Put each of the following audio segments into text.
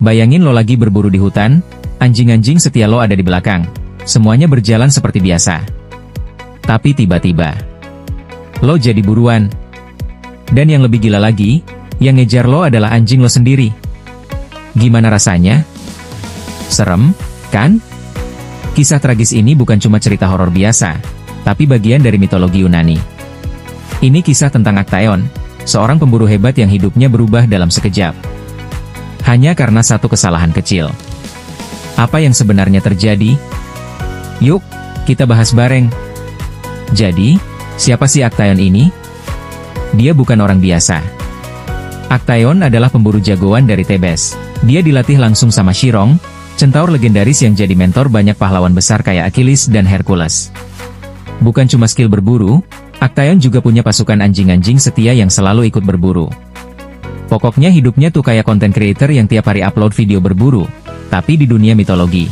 Bayangin lo lagi berburu di hutan, anjing-anjing setia lo ada di belakang. Semuanya berjalan seperti biasa. Tapi tiba-tiba, lo jadi buruan. Dan yang lebih gila lagi, yang ngejar lo adalah anjing lo sendiri. Gimana rasanya? Serem, kan? Kisah tragis ini bukan cuma cerita horor biasa, tapi bagian dari mitologi Yunani. Ini kisah tentang Actaeon, seorang pemburu hebat yang hidupnya berubah dalam sekejap. Hanya karena satu kesalahan kecil. Apa yang sebenarnya terjadi? Yuk, kita bahas bareng. Jadi, siapa sih Actaeon ini? Dia bukan orang biasa. Actaeon adalah pemburu jagoan dari Thebes. Dia dilatih langsung sama Chiron, centaur legendaris yang jadi mentor banyak pahlawan besar kayak Achilles dan Hercules. Bukan cuma skill berburu, Actaeon juga punya pasukan anjing-anjing setia yang selalu ikut berburu. Pokoknya hidupnya tuh kayak content creator yang tiap hari upload video berburu, tapi di dunia mitologi.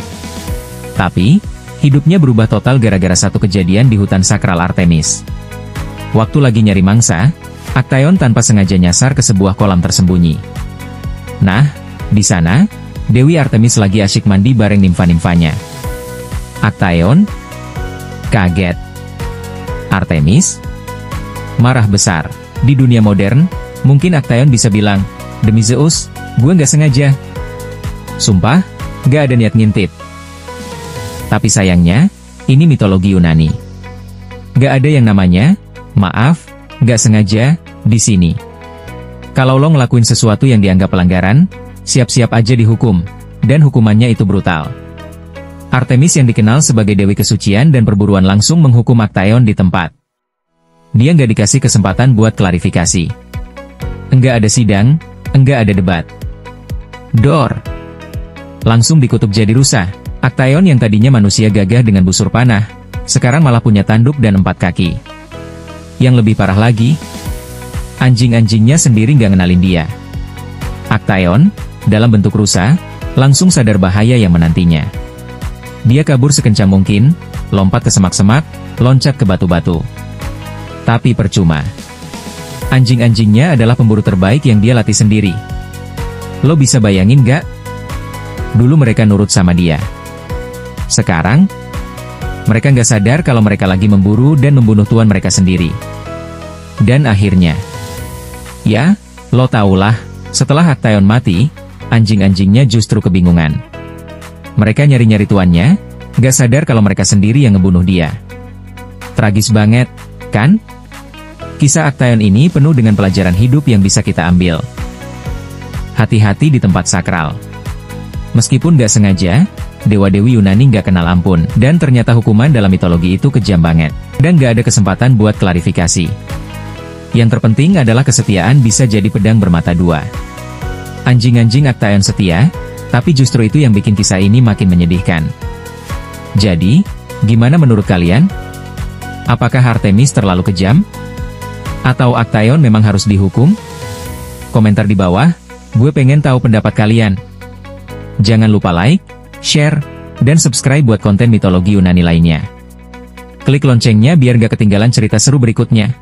Tapi, hidupnya berubah total gara-gara satu kejadian di hutan sakral Artemis. Waktu lagi nyari mangsa, Actaeon tanpa sengaja nyasar ke sebuah kolam tersembunyi. Nah, di sana, Dewi Artemis lagi asyik mandi bareng nimfa-nimfanya. Actaeon kaget. Artemis marah besar. Di dunia modern, mungkin Actaeon bisa bilang, "Demi Zeus, gue nggak sengaja. Sumpah, nggak ada niat ngintip." Tapi sayangnya, ini mitologi Yunani. Nggak ada yang namanya, "Maaf, nggak sengaja," di sini. Kalau lo ngelakuin sesuatu yang dianggap pelanggaran, siap-siap aja dihukum, dan hukumannya itu brutal. Artemis yang dikenal sebagai Dewi Kesucian dan Perburuan langsung menghukum Actaeon di tempat. Dia nggak dikasih kesempatan buat klarifikasi. Enggak ada sidang, enggak ada debat. Dor! Langsung dikutuk jadi rusa. Actaeon yang tadinya manusia gagah dengan busur panah, sekarang malah punya tanduk dan 4 kaki. Yang lebih parah lagi, anjing-anjingnya sendiri nggak ngenalin dia. Actaeon, dalam bentuk rusa, langsung sadar bahaya yang menantinya. Dia kabur sekencang mungkin, lompat ke semak-semak, loncat ke batu-batu. Tapi percuma. Anjing-anjingnya adalah pemburu terbaik yang dia latih sendiri. Lo bisa bayangin gak? Dulu mereka nurut sama dia. Sekarang, mereka nggak sadar kalau mereka lagi memburu dan membunuh tuan mereka sendiri. Dan akhirnya, ya, lo tahulah, setelah Actaeon mati, anjing-anjingnya justru kebingungan. Mereka nyari-nyari tuannya, nggak sadar kalau mereka sendiri yang ngebunuh dia. Tragis banget, kan? Kisah Actaeon ini penuh dengan pelajaran hidup yang bisa kita ambil. Hati-hati di tempat sakral. Meskipun nggak sengaja, dewa-dewi Yunani nggak kenal ampun, dan ternyata hukuman dalam mitologi itu kejam banget. Dan nggak ada kesempatan buat klarifikasi. Yang terpenting adalah kesetiaan bisa jadi pedang bermata dua. Anjing-anjing Actaeon setia, tapi justru itu yang bikin kisah ini makin menyedihkan. Jadi, gimana menurut kalian? Apakah Artemis terlalu kejam? Atau Actaeon memang harus dihukum? Komentar di bawah, gue pengen tahu pendapat kalian. Jangan lupa like, share, dan subscribe buat konten mitologi Yunani lainnya. Klik loncengnya biar gak ketinggalan cerita seru berikutnya.